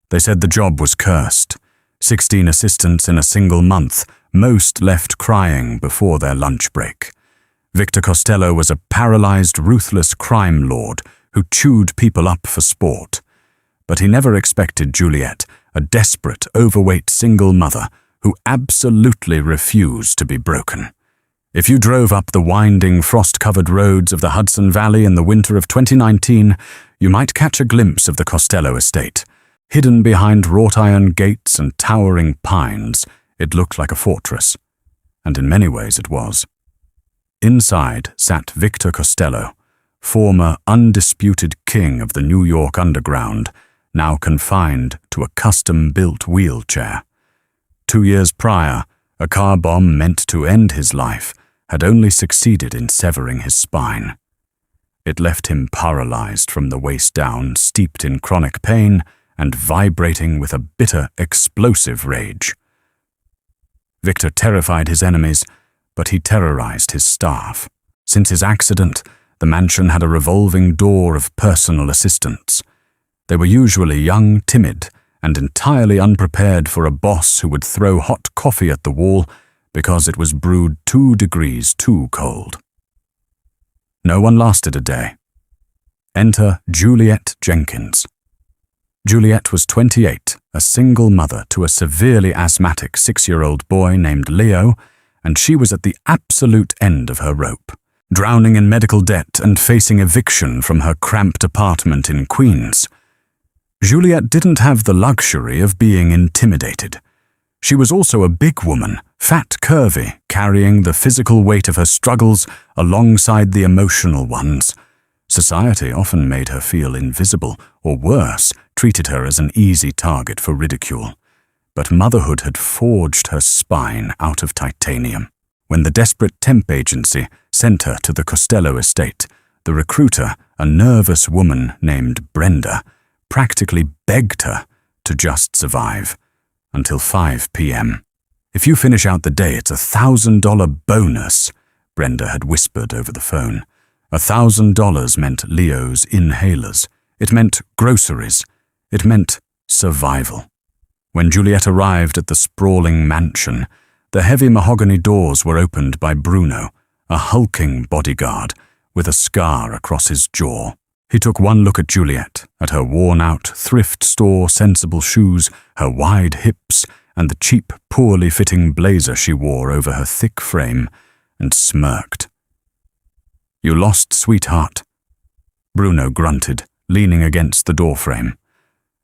They said the job was cursed. 16 assistants in a single month, most left crying before their lunch break. Victor Costello was a paralyzed, ruthless crime lord who chewed people up for sport. But he never expected Juliet, a desperate, overweight single mother who absolutely refused to be broken. If you drove up the winding, frost-covered roads of the Hudson Valley in the winter of 2019, you might catch a glimpse of the Costello estate. Hidden behind wrought-iron gates and towering pines, it looked like a fortress. And in many ways it was. Inside sat Victor Costello, former undisputed king of the New York underground, now confined to a custom-built wheelchair. 2 years prior, a car bomb meant to end his life had only succeeded in severing his spine. It left him paralyzed from the waist down, steeped in chronic pain and vibrating with a bitter, explosive rage. Victor terrified his enemies, but he terrorized his staff. Since his accident, the mansion had a revolving door of personal assistants. They were usually young, timid, and entirely unprepared for a boss who would throw hot coffee at the wall because it was brewed 2 degrees too cold. No one lasted a day. Enter Juliet Jenkins. Juliet was 28, a single mother to a severely asthmatic 6-year-old boy named Leo, and she was at the absolute end of her rope, drowning in medical debt and facing eviction from her cramped apartment in Queens. Juliet didn't have the luxury of being intimidated. She was also a big woman, fat, curvy, carrying the physical weight of her struggles alongside the emotional ones. Society often made her feel invisible, or worse, treated her as an easy target for ridicule. But motherhood had forged her spine out of titanium. When the desperate temp agency sent her to the Costello estate, the recruiter, a nervous woman named Brenda, practically begged her to just survive. Until 5 p.m. "If you finish out the day, it's $1,000 bonus," Brenda had whispered over the phone. $1,000 meant Leo's inhalers. It meant groceries. It meant survival. When Juliet arrived at the sprawling mansion, the heavy mahogany doors were opened by Bruno, a hulking bodyguard with a scar across his jaw. He took one look at Juliet, at her worn-out, thrift store sensible shoes, her wide hips, and the cheap, poorly fitting blazer she wore over her thick frame, and smirked. "You lost, sweetheart," Bruno grunted, leaning against the doorframe.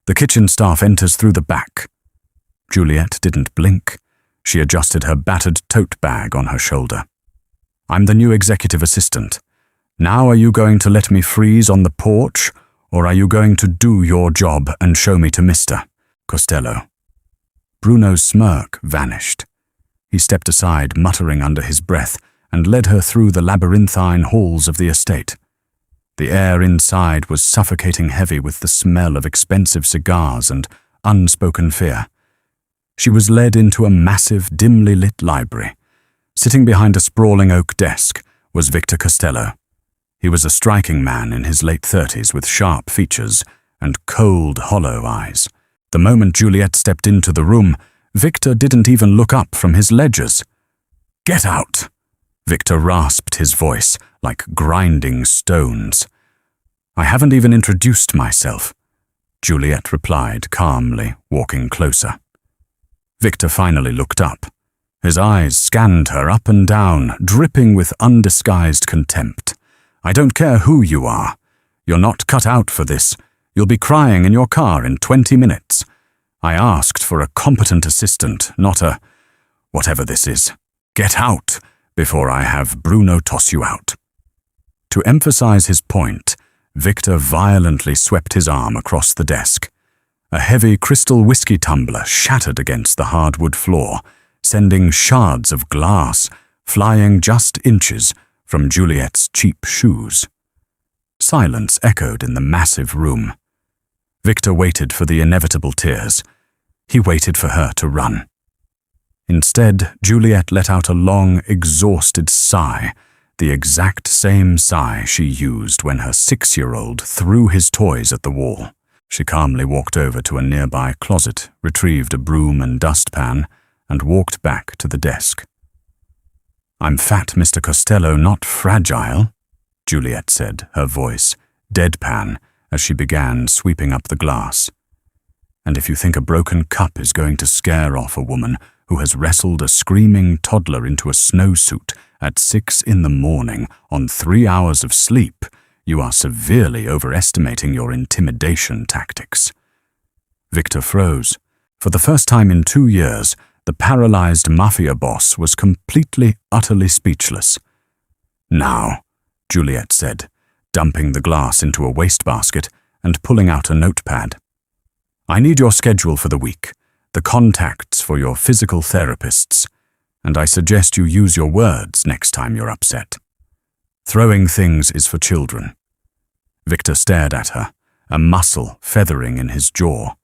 The kitchen staff enters through the back. Juliet didn't blink. She adjusted her battered tote bag on her shoulder. "I'm the new executive assistant. Now are you going to let me freeze on the porch, or are you going to do your job and show me to Mr. Costello?" Bruno's smirk vanished. He stepped aside, muttering under his breath, and led her through the labyrinthine halls of the estate. The air inside was suffocating heavy with the smell of expensive cigars and unspoken fear. She was led into a massive, dimly lit library. Sitting behind a sprawling oak desk was Victor Costello. He was a striking man in his late 30s with sharp features and cold, hollow eyes. The moment Juliet stepped into the room, Victor didn't even look up from his ledgers. "Get out!" Victor rasped his voice like grinding stones. "I haven't even introduced myself," Juliet replied calmly, walking closer. Victor finally looked up. His eyes scanned her up and down, dripping with undisguised contempt. "I don't care who you are. You're not cut out for this. You'll be crying in your car in 20 minutes. I asked for a competent assistant, not a whatever this is. Get out before I have Bruno toss you out." To emphasize his point, Victor violently swept his arm across the desk. A heavy crystal whiskey tumbler shattered against the hardwood floor, sending shards of glass flying just inches from Juliet's cheap shoes. Silence echoed in the massive room. Victor waited for the inevitable tears. He waited for her to run. Instead, Juliet let out a long, exhausted sigh, the exact same sigh she used when her 6-year-old threw his toys at the wall. She calmly walked over to a nearby closet, retrieved a broom and dustpan, and walked back to the desk. "I'm fat, Mr. Costello, not fragile," Juliet said, her voice deadpan as she began sweeping up the glass. "And if you think a broken cup is going to scare off a woman who has wrestled a screaming toddler into a snowsuit at 6 in the morning on 3 hours of sleep, you are severely overestimating your intimidation tactics." Victor froze. For the first time in 2 years, the paralyzed Mafia boss was completely, utterly speechless. "Now," Juliet said, dumping the glass into a wastebasket and pulling out a notepad. "I need your schedule for the week, the contacts for your physical therapists, and I suggest you use your words next time you're upset. Throwing things is for children." Victor stared at her, a muscle feathering in his jaw.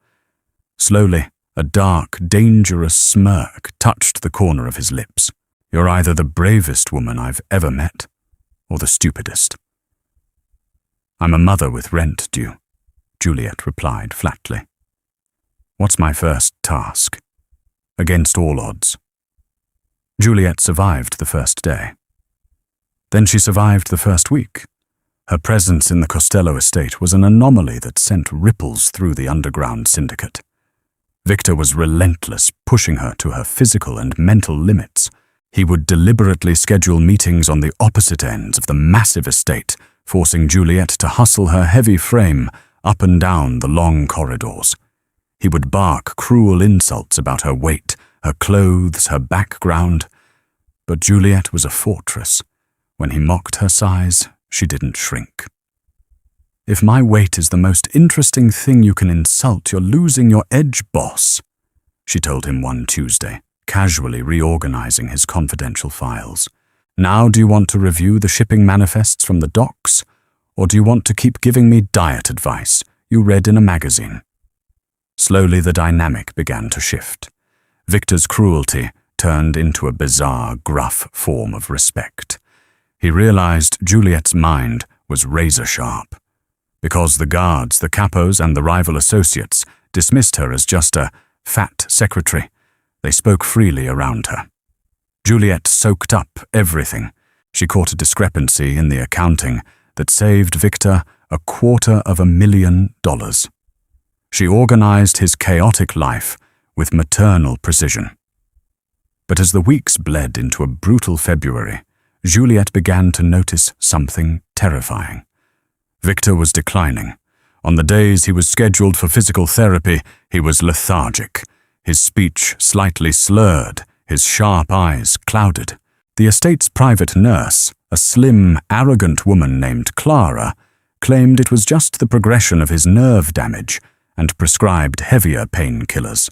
Slowly, a dark, dangerous smirk touched the corner of his lips. "You're either the bravest woman I've ever met, or the stupidest." "I'm a mother with rent due," Juliet replied flatly. "What's my first task?" Against all odds. Juliet survived the first day. Then she survived the first week. Her presence in the Costello estate was an anomaly that sent ripples through the underground syndicate. Victor was relentless, pushing her to her physical and mental limits. He would deliberately schedule meetings on the opposite ends of the massive estate, forcing Juliet to hustle her heavy frame up and down the long corridors. He would bark cruel insults about her weight, her clothes, her background. But Juliet was a fortress. When he mocked her size, she didn't shrink. "If my weight is the most interesting thing you can insult, you're losing your edge, boss," she told him one Tuesday, casually reorganizing his confidential files. "Now do you want to review the shipping manifests from the docks, or do you want to keep giving me diet advice you read in a magazine?" Slowly the dynamic began to shift. Victor's cruelty turned into a bizarre, gruff form of respect. He realized Juliet's mind was razor-sharp. Because the guards, the capos, and the rival associates dismissed her as just a fat secretary, they spoke freely around her. Juliet soaked up everything. She caught a discrepancy in the accounting that saved Victor $250,000. She organized his chaotic life with maternal precision. But as the weeks bled into a brutal February, Juliet began to notice something terrifying. Victor was declining. On the days he was scheduled for physical therapy, he was lethargic, his speech slightly slurred, his sharp eyes clouded. The estate's private nurse, a slim, arrogant woman named Clara, claimed it was just the progression of his nerve damage and prescribed heavier painkillers.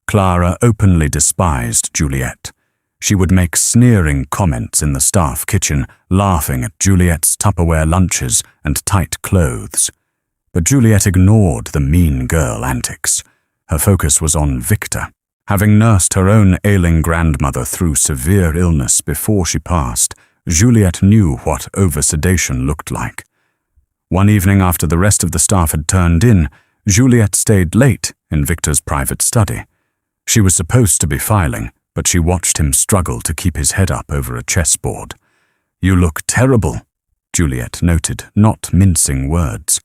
Clara openly despised Juliet. She would make sneering comments in the staff kitchen, laughing at Juliet's Tupperware lunches and tight clothes. But Juliet ignored the mean girl antics. Her focus was on Victor. Having nursed her own ailing grandmother through severe illness before she passed, Juliet knew what over-sedation looked like. One evening after the rest of the staff had turned in, Juliet stayed late in Victor's private study. She was supposed to be filing, but she watched him struggle to keep his head up over a chessboard. "You look terrible," Juliet noted, not mincing words.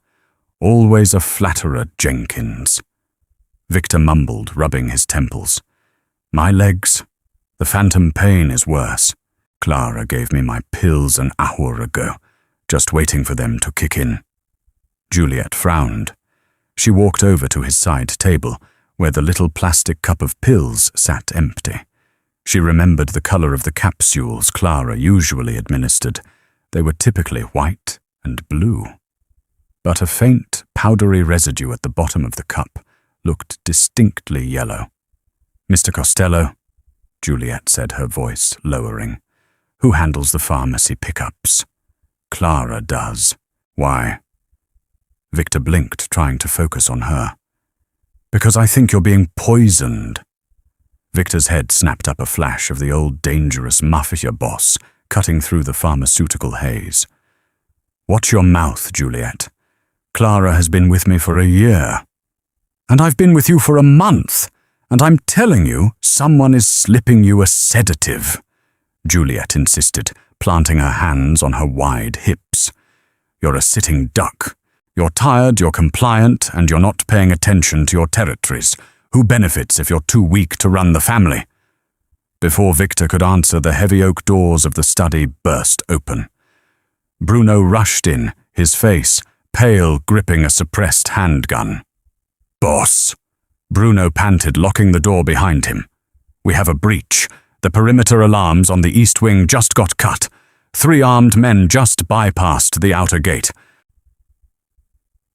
"Always a flatterer, Jenkins." Victor mumbled, rubbing his temples. "My legs. The phantom pain is worse. Clara gave me my pills an hour ago, just waiting for them to kick in." Juliet frowned. She walked over to his side table, where the little plastic cup of pills sat empty. She remembered the color of the capsules Clara usually administered. They were typically white and blue. But a faint, powdery residue at the bottom of the cup looked distinctly yellow. "Mr. Costello," Juliet said, her voice lowering. "Who handles the pharmacy pickups?" "Clara does." "Why?" Victor blinked, trying to focus on her. "Because I think you're being poisoned." Victor's head snapped up a flash of the old dangerous Mafia boss cutting through the pharmaceutical haze. "Watch your mouth, Juliet. Clara has been with me for a year. And I've been with you for a month, and I'm telling you, someone is slipping you a sedative, Juliet insisted, planting her hands on her wide hips. You're a sitting duck. You're tired, you're compliant, and you're not paying attention to your territories. Who benefits if you're too weak to run the family? Before Victor could answer, the heavy oak doors of the study burst open. Bruno rushed in, his face pale, gripping a suppressed handgun. "Boss," Bruno panted, locking the door behind him. "We have a breach. The perimeter alarms on the east wing just got cut. 3 armed men just bypassed the outer gate."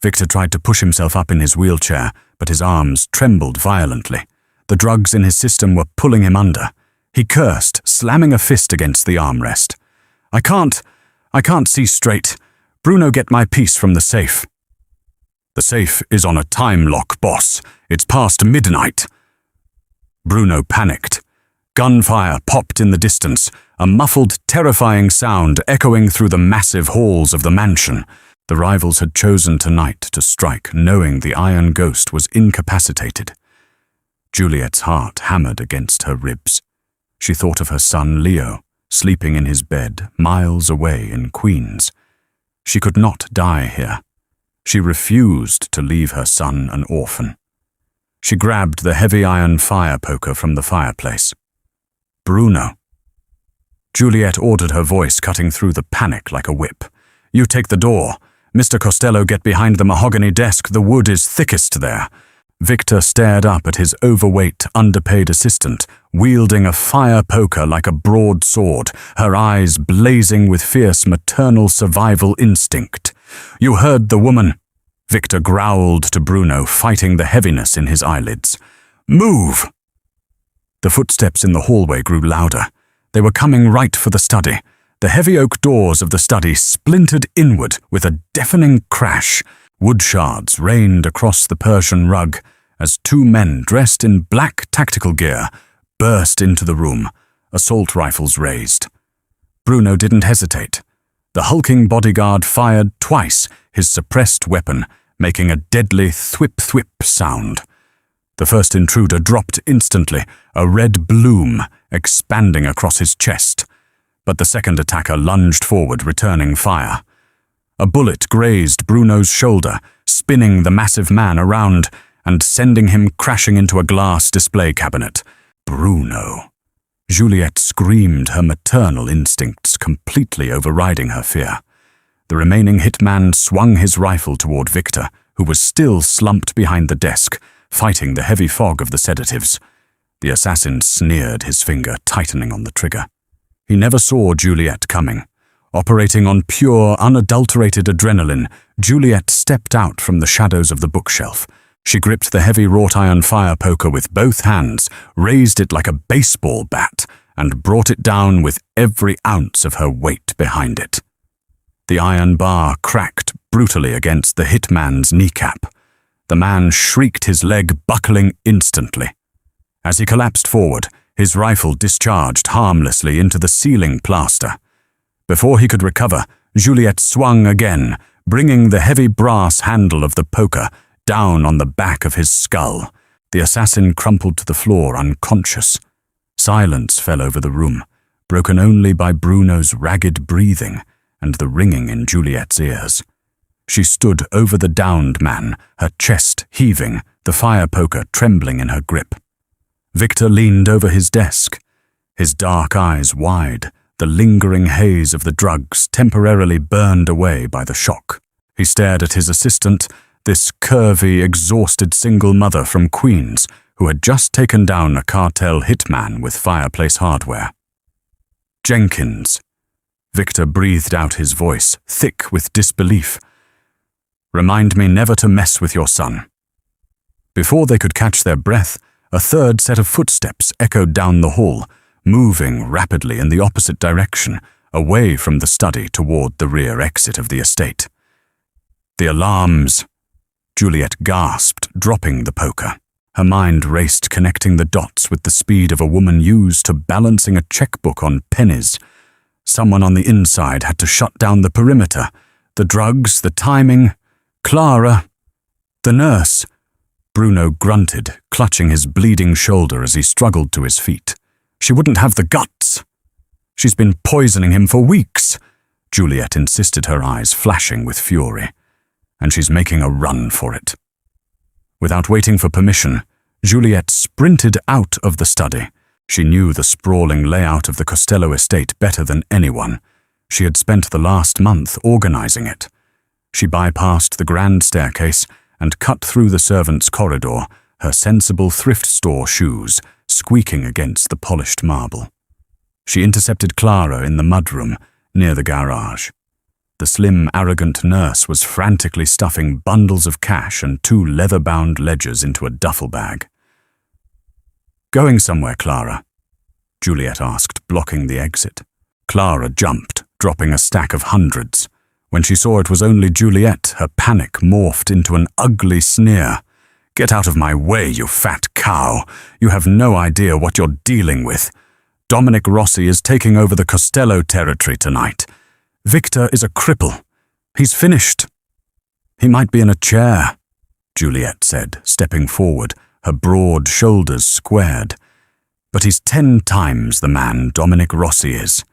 Victor tried to push himself up in his wheelchair, but his arms trembled violently. The drugs in his system were pulling him under. He cursed, slamming a fist against the armrest. I can't see straight. Bruno, get my piece from the safe." "The safe is on a time lock, boss. It's past midnight." Bruno panicked. Gunfire popped in the distance, a muffled, terrifying sound echoing through the massive halls of the mansion. The rivals had chosen tonight to strike, knowing the Iron Ghost was incapacitated. Juliet's heart hammered against her ribs. She thought of her son Leo, sleeping in his bed miles away in Queens. She could not die here. She refused to leave her son an orphan. She grabbed the heavy iron fire poker from the fireplace. "Bruno." Juliet ordered, her voice cutting through the panic like a whip. "You take the door. Mr. Costello, get behind the mahogany desk. The wood is thickest there." Victor stared up at his overweight, underpaid assistant, wielding a fire poker like a broadsword, her eyes blazing with fierce maternal survival instinct. "You heard the woman," Victor growled to Bruno, fighting the heaviness in his eyelids. "Move!" The footsteps in the hallway grew louder. They were coming right for the study. The heavy oak doors of the study splintered inward with a deafening crash. Wood shards rained across the Persian rug as 2 men dressed in black tactical gear burst into the room, assault rifles raised. Bruno didn't hesitate. The hulking bodyguard fired twice, his suppressed weapon making a deadly thwip-thwip sound. The first intruder dropped instantly, a red bloom expanding across his chest. But the second attacker lunged forward, returning fire. A bullet grazed Bruno's shoulder, spinning the massive man around and sending him crashing into a glass display cabinet. Bruno. Juliet screamed, her maternal instincts completely overriding her fear. The remaining hitman swung his rifle toward Victor, who was still slumped behind the desk, fighting the heavy fog of the sedatives. The assassin sneered, his finger tightening on the trigger. He never saw Juliet coming. Operating on pure, unadulterated adrenaline, Juliet stepped out from the shadows of the bookshelf. She gripped the heavy wrought-iron fire poker with both hands, raised it like a baseball bat, and brought it down with every ounce of her weight behind it. The iron bar cracked brutally against the hitman's kneecap. The man shrieked, his leg buckling instantly. As he collapsed forward, his rifle discharged harmlessly into the ceiling plaster. Before he could recover, Juliet swung again, bringing the heavy brass handle of the poker down on the back of his skull. The assassin crumpled to the floor, unconscious. Silence fell over the room, broken only by Bruno's ragged breathing and the ringing in Juliet's ears. She stood over the downed man, her chest heaving, the fire poker trembling in her grip. Victor leaned over his desk, his dark eyes wide, the lingering haze of the drugs temporarily burned away by the shock. He stared at his assistant, this curvy, exhausted single mother from Queens who had just taken down a cartel hitman with fireplace hardware. "Jenkins." Victor breathed out his voice, thick with disbelief. "Remind me never to mess with your son." Before they could catch their breath, a third set of footsteps echoed down the hall, moving rapidly in the opposite direction, away from the study toward the rear exit of the estate. "The alarms!" Juliet gasped, dropping the poker. Her mind raced, connecting the dots with the speed of a woman used to balancing a checkbook on pennies. Someone on the inside had to shut down the perimeter. The drugs, the timing, Clara! The nurse! Bruno grunted, clutching his bleeding shoulder as he struggled to his feet. She wouldn't have the guts. She's been poisoning him for weeks, Juliet insisted, her eyes flashing with fury. And she's making a run for it. Without waiting for permission, Juliet sprinted out of the study. She knew the sprawling layout of the Costello estate better than anyone. She had spent the last month organizing it. She bypassed the grand staircase and cut through the servants' corridor, her sensible thrift store shoes squeaking against the polished marble. She intercepted Clara in the mudroom near the garage. The slim, arrogant nurse was frantically stuffing bundles of cash and 2 leather-bound ledgers into a duffel bag. "Going somewhere, Clara?" Juliet asked, blocking the exit. Clara jumped, dropping a stack of hundreds. When she saw it was only Juliet, her panic morphed into an ugly sneer. "Get out of my way, you fat cow. You have no idea what you're dealing with. Dominic Rossi is taking over the Costello territory tonight. Victor is a cripple. He's finished." "He might be in a chair," Juliet said, stepping forward, her broad shoulders squared. "But he's 10 times the man Dominic Rossi is.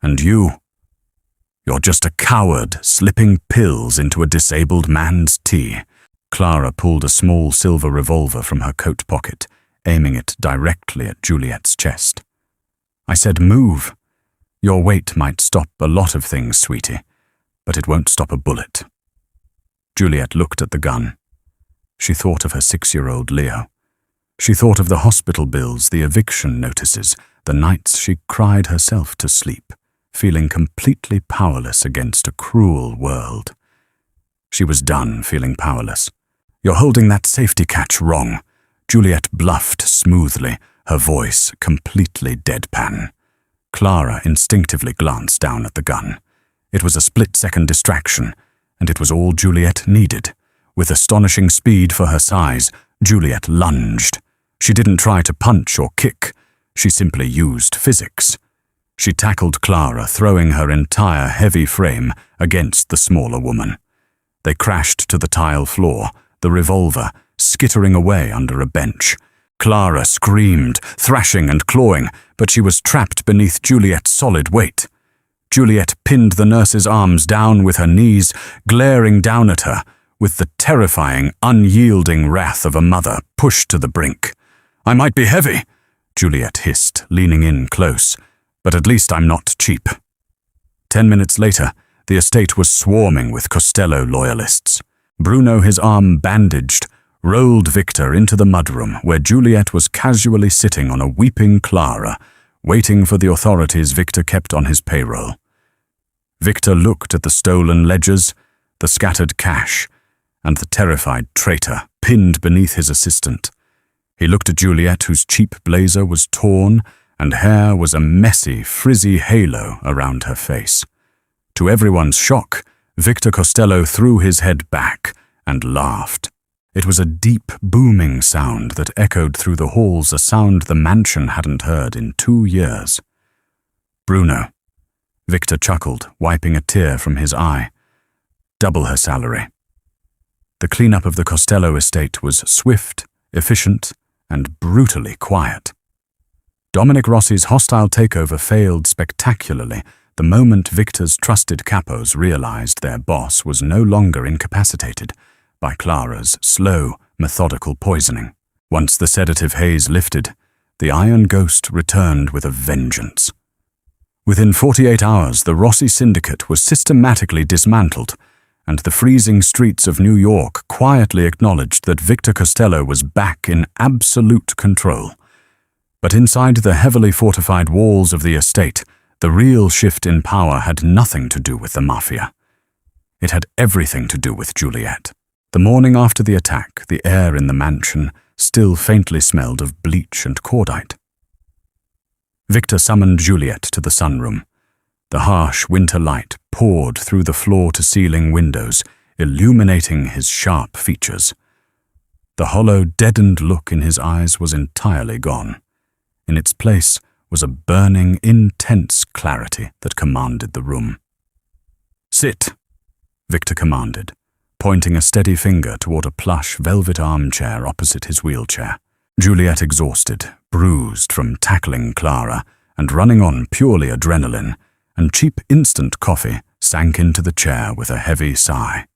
And you're just a coward slipping pills into a disabled man's tea." Clara pulled a small silver revolver from her coat pocket, aiming it directly at Juliet's chest. "I said move. Your weight might stop a lot of things, sweetie, but it won't stop a bullet." Juliet looked at the gun. She thought of her 6-year-old Leo. She thought of the hospital bills, the eviction notices, the nights she cried herself to sleep, feeling completely powerless against a cruel world. She was done feeling powerless. "You're holding that safety catch wrong," Juliet bluffed smoothly, her voice completely deadpan. Clara instinctively glanced down at the gun. It was a split-second distraction, and it was all Juliet needed. With astonishing speed for her size, Juliet lunged. She didn't try to punch or kick. She simply used physics. She tackled Clara, throwing her entire heavy frame against the smaller woman. They crashed to the tile floor, the revolver skittering away under a bench. Clara screamed, thrashing and clawing, but she was trapped beneath Juliet's solid weight. Juliet pinned the nurse's arms down with her knees, glaring down at her, with the terrifying, unyielding wrath of a mother pushed to the brink. "I might be heavy," Juliet hissed, leaning in close, "but at least I'm not cheap." 10 minutes later, the estate was swarming with Costello loyalists. Bruno, his arm bandaged, rolled Victor into the mudroom where Juliet was casually sitting on a weeping Clara, waiting for the authorities Victor kept on his payroll. Victor looked at the stolen ledgers, the scattered cash, and the terrified traitor pinned beneath his assistant. He looked at Juliet, whose cheap blazer was torn, and hair was a messy, frizzy halo around her face. To everyone's shock, Victor Costello threw his head back and laughed. It was a deep, booming sound that echoed through the halls, a sound the mansion hadn't heard in 2 years. "Bruno," Victor chuckled, wiping a tear from his eye. "Double her salary." The cleanup of the Costello estate was swift, efficient, and brutally quiet. Dominic Rossi's hostile takeover failed spectacularly the moment Victor's trusted capos realized their boss was no longer incapacitated by Clara's slow, methodical poisoning. Once the sedative haze lifted, the Iron Ghost returned with a vengeance. Within 48 hours, the Rossi syndicate was systematically dismantled, and the freezing streets of New York quietly acknowledged that Victor Costello was back in absolute control. But inside the heavily fortified walls of the estate, the real shift in power had nothing to do with the Mafia. It had everything to do with Juliet. The morning after the attack, the air in the mansion still faintly smelled of bleach and cordite. Victor summoned Juliet to the sunroom. The harsh winter light poured through the floor-to-ceiling windows, illuminating his sharp features. The hollow, deadened look in his eyes was entirely gone. In its place was a burning, intense clarity that commanded the room. "Sit," Victor commanded, pointing a steady finger toward a plush velvet armchair opposite his wheelchair. Juliet, exhausted, bruised from tackling Clara and running on purely adrenaline and cheap instant coffee, sank into the chair with a heavy sigh.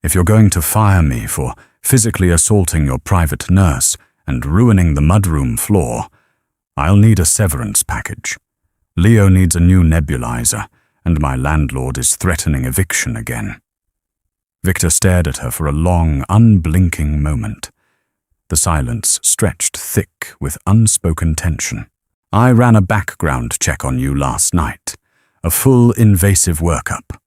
If you're going to fire me for physically assaulting your private nurse and ruining the mudroom floor, I'll need a severance package. Leo needs a new nebulizer, and my landlord is threatening eviction again. Victor stared at her for a long, unblinking moment. The silence stretched thick with unspoken tension. I ran a background check on you last night, a full invasive workup.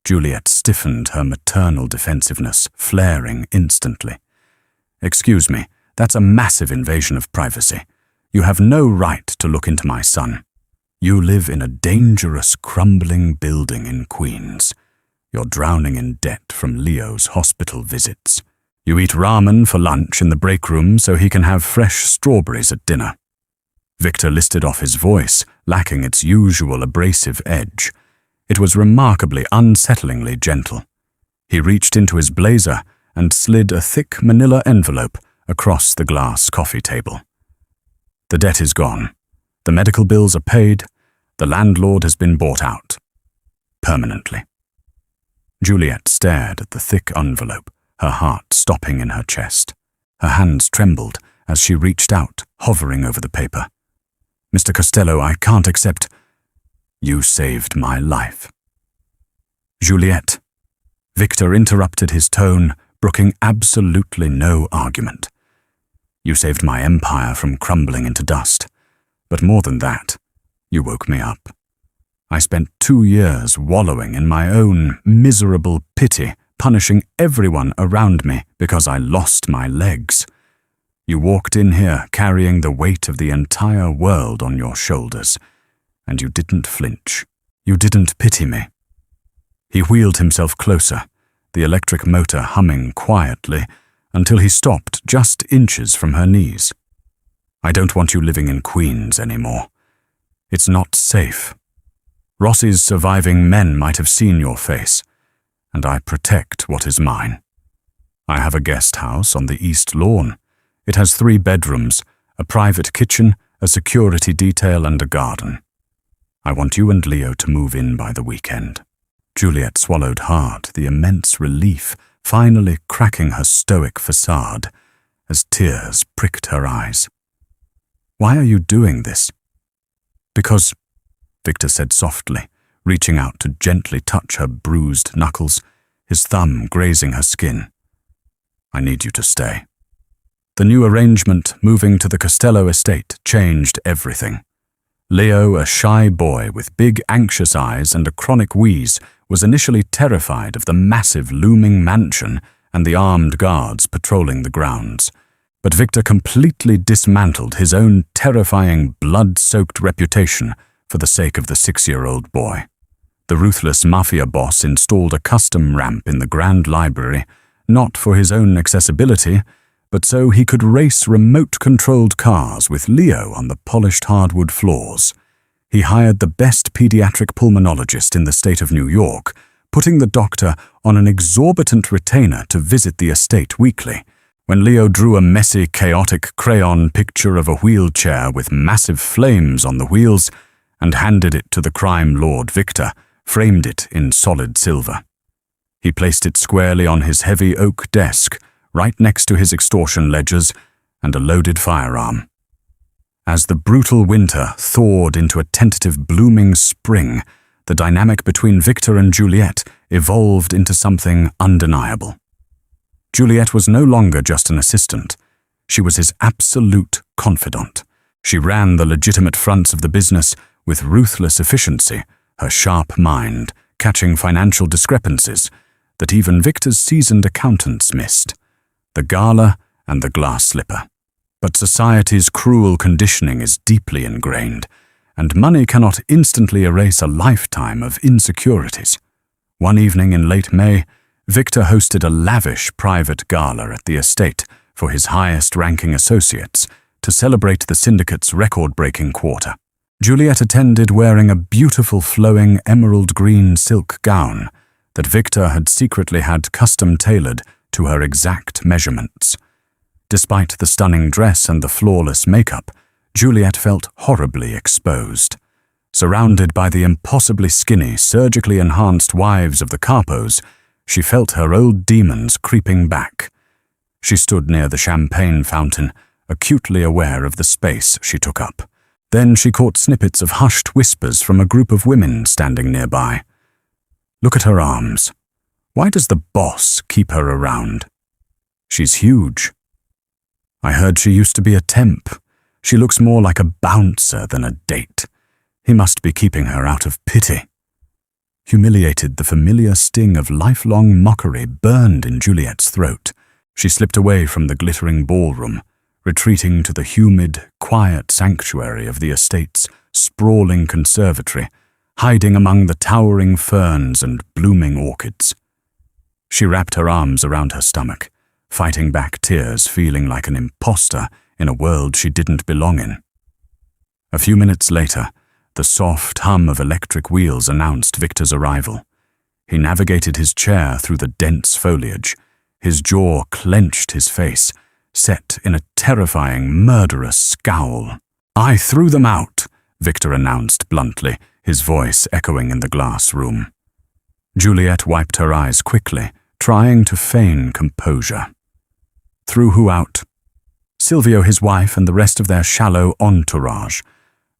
Juliet stiffened, her maternal defensiveness flaring instantly. Excuse me, that's a massive invasion of privacy. You have no right to look into my son. You live in a dangerous, crumbling building in Queens. You're drowning in debt from Leo's hospital visits. You eat ramen for lunch in the break room so he can have fresh strawberries at dinner. Victor listed off his voice, lacking its usual abrasive edge. It was remarkably unsettlingly gentle. He reached into his blazer and slid a thick manila envelope across the glass coffee table. The debt is gone. The medical bills are paid. The landlord has been bought out. Permanently. Juliet stared at the thick envelope, her heart stopping in her chest. Her hands trembled as she reached out, hovering over the paper. Mr. Costello, I can't accept. You saved my life. Juliet. Victor interrupted his tone, brooking absolutely no argument. You saved my empire from crumbling into dust. But more than that, you woke me up. I spent 2 years wallowing in my own miserable pity, punishing everyone around me because I lost my legs. You walked in here carrying the weight of the entire world on your shoulders, and you didn't flinch. You didn't pity me. He wheeled himself closer, the electric motor humming quietly, until he stopped just inches from her knees. I don't want you living in Queens anymore. It's not safe. Rossi's surviving men might have seen your face, and I protect what is mine. I have a guest house on the East Lawn. It has 3 bedrooms, a private kitchen, a security detail, and a garden. I want you and Leo to move in by the weekend. Juliet swallowed hard, the immense relief finally cracking her stoic facade as tears pricked her eyes. Why are you doing this? Because, Victor said softly, reaching out to gently touch her bruised knuckles, his thumb grazing her skin. I need you to stay. The new arrangement moving to the Costello estate changed everything. Leo, a shy boy with big anxious eyes and a chronic wheeze, was initially terrified of the massive looming mansion and the armed guards patrolling the grounds. But Victor completely dismantled his own terrifying, blood-soaked reputation for the sake of the 6-year-old boy. The ruthless Mafia boss installed a custom ramp in the Grand Library, not for his own accessibility, but so he could race remote-controlled cars with Leo on the polished hardwood floors. He hired the best pediatric pulmonologist in the state of New York, putting the doctor on an exorbitant retainer to visit the estate weekly. When Leo drew a messy, chaotic crayon picture of a wheelchair with massive flames on the wheels and handed it to the crime lord Victor, framed it in solid silver. He placed it squarely on his heavy oak desk, right next to his extortion ledgers and a loaded firearm. As the brutal winter thawed into a tentative blooming spring, the dynamic between Victor and Juliet evolved into something undeniable. Juliet was no longer just an assistant. She was his absolute confidant. She ran the legitimate fronts of the business with ruthless efficiency, her sharp mind catching financial discrepancies that even Victor's seasoned accountants missed. The gala and the glass slipper. But society's cruel conditioning is deeply ingrained, and money cannot instantly erase a lifetime of insecurities. One evening in late May, Victor hosted a lavish private gala at the estate for his highest-ranking associates to celebrate the syndicate's record-breaking quarter. Juliet attended wearing a beautiful flowing emerald green silk gown, that Victor had secretly had custom-tailored to her exact measurements. Despite the stunning dress and the flawless makeup, Juliet felt horribly exposed. Surrounded by the impossibly skinny, surgically enhanced wives of the capos, she felt her old demons creeping back. She stood near the champagne fountain, acutely aware of the space she took up. Then she caught snippets of hushed whispers from a group of women standing nearby. Look at her arms. Why does the boss keep her around? She's huge. I heard she used to be a temp. She looks more like a bouncer than a date. He must be keeping her out of pity. Humiliated, the familiar sting of lifelong mockery burned in Juliet's throat. She slipped away from the glittering ballroom, retreating to the humid, quiet sanctuary of the estate's sprawling conservatory, hiding among the towering ferns and blooming orchids. She wrapped her arms around her stomach, fighting back tears, feeling like an imposter in a world she didn't belong in. A few minutes later, the soft hum of electric wheels announced Victor's arrival. He navigated his chair through the dense foliage, his jaw clenched, his face set in a terrifying, murderous scowl. I threw them out, Victor announced bluntly, his voice echoing in the glass room. Juliet wiped her eyes quickly, trying to feign composure. Threw who out? Silvio, his wife, and the rest of their shallow entourage.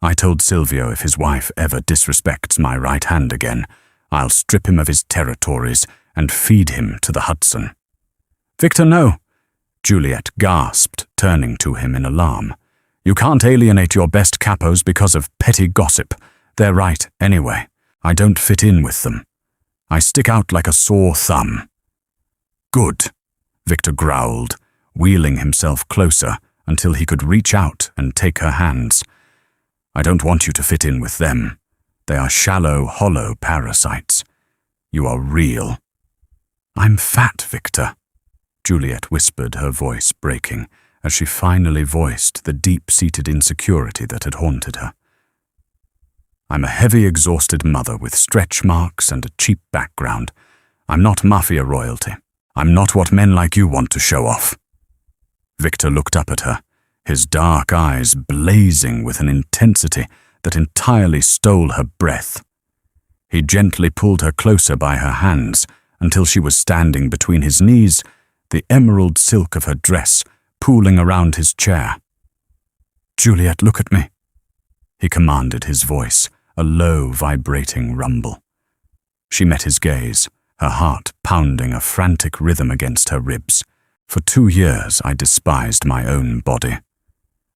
I told Silvio if his wife ever disrespects my right hand again, I'll strip him of his territories and feed him to the Hudson. Victor, no! Juliet gasped, turning to him in alarm. You can't alienate your best capos because of petty gossip. They're right, anyway. I don't fit in with them. I stick out like a sore thumb. Good, Victor growled, wheeling himself closer until he could reach out and take her hands. I don't want you to fit in with them. They are shallow, hollow parasites. You are real. I'm fat, Victor, Juliet whispered, her voice breaking, as she finally voiced the deep-seated insecurity that had haunted her. I'm a heavy, exhausted mother with stretch marks and a cheap background. I'm not Mafia royalty. I'm not what men like you want to show off. Victor looked up at her, his dark eyes blazing with an intensity that entirely stole her breath. He gently pulled her closer by her hands until she was standing between his knees, the emerald silk of her dress pooling around his chair. Juliet, look at me, he commanded, his voice a low, vibrating rumble. She met his gaze, her heart pounding a frantic rhythm against her ribs. For 2 years I despised my own body.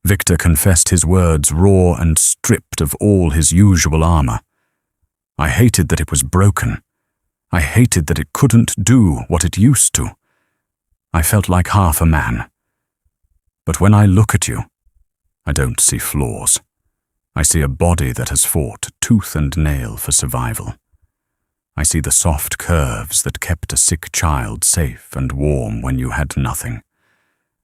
Victor confessed his words raw and stripped of all his usual armor. I hated that it was broken. I hated that it couldn't do what it used to. I felt like half a man. But when I look at you, I don't see flaws. I see a body that has fought tooth and nail for survival. I see the soft curves that kept a sick child safe and warm when you had nothing.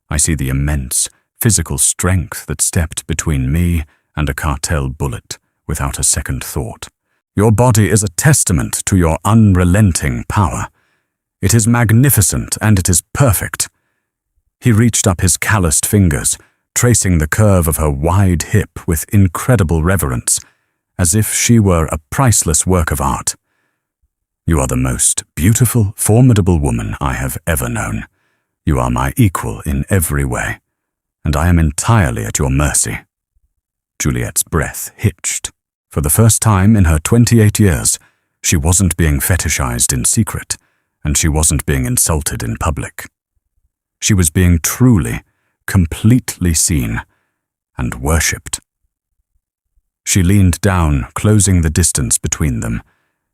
I see the immense physical strength that stepped between me and a cartel bullet without a second thought. Your body is a testament to your unrelenting power. It is magnificent and it is perfect. He reached up his calloused fingers, tracing the curve of her wide hip with incredible reverence, as if she were a priceless work of art. You are the most beautiful, formidable woman I have ever known. You are my equal in every way, and I am entirely at your mercy. Juliet's breath hitched. For the first time in her 28 years, she wasn't being fetishized in secret, and she wasn't being insulted in public. She was being truly, completely seen and worshipped. She leaned down, closing the distance between them,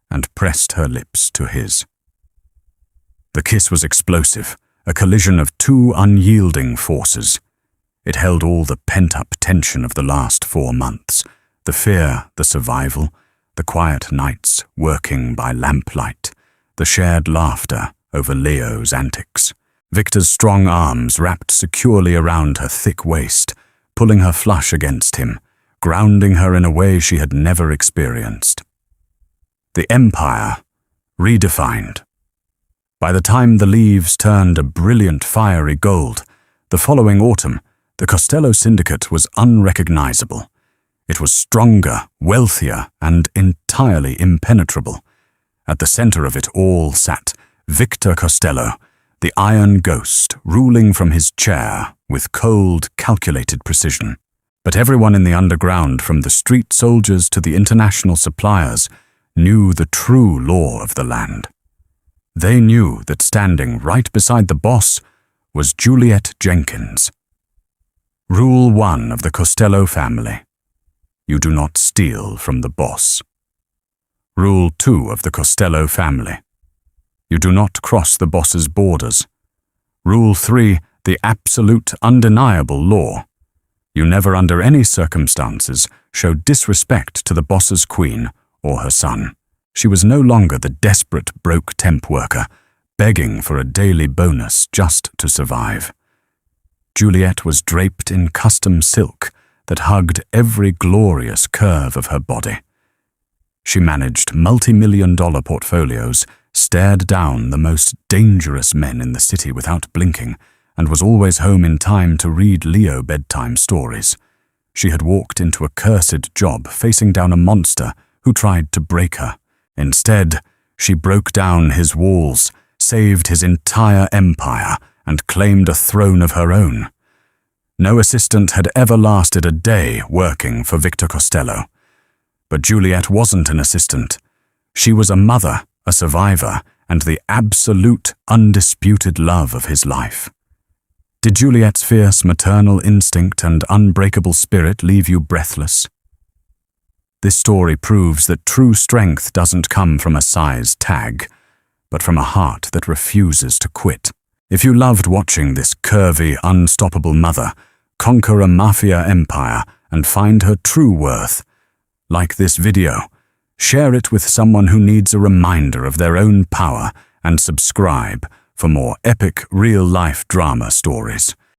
and pressed her lips to his. The kiss was explosive, a collision of 2 unyielding forces. It held all the pent-up tension of the last 4 months, the fear, the survival, the quiet nights working by lamplight, the shared laughter over Leo's antics. Victor's strong arms wrapped securely around her thick waist, pulling her flush against him, grounding her in a way she had never experienced. The Empire, redefined. By the time the leaves turned a brilliant fiery gold, the following autumn, the Costello Syndicate was unrecognizable. It was stronger, wealthier, and entirely impenetrable. At the center of it all sat Victor Costello, the Iron Ghost, ruling from his chair with cold, calculated precision. But everyone in the underground, from the street soldiers to the international suppliers, knew the true law of the land. They knew that standing right beside the boss was Juliet Jenkins. Rule 1 of the Costello family: you do not steal from the boss. Rule 2 of the Costello family: you do not cross the boss's borders. Rule 3, the absolute undeniable law: you never under any circumstances show disrespect to the boss's queen or her son. She was no longer the desperate broke temp worker, begging for a daily bonus just to survive. Juliet was draped in custom silk that hugged every glorious curve of her body. She managed multi-million-dollar portfolios, stared down the most dangerous men in the city without blinking, and was always home in time to read Leo bedtime stories. She had walked into a cursed job facing down a monster who tried to break her. Instead, she broke down his walls, saved his entire empire, and claimed a throne of her own. No assistant had ever lasted a day working for Victor Costello. But Juliet wasn't an assistant. She was a mother, a survivor, and the absolute, undisputed love of his life. Did Juliet's fierce maternal instinct and unbreakable spirit leave you breathless? This story proves that true strength doesn't come from a size tag, but from a heart that refuses to quit. If you loved watching this curvy, unstoppable mother conquer a mafia empire and find her true worth, like this video, share it with someone who needs a reminder of their own power, and subscribe for more epic real-life drama stories.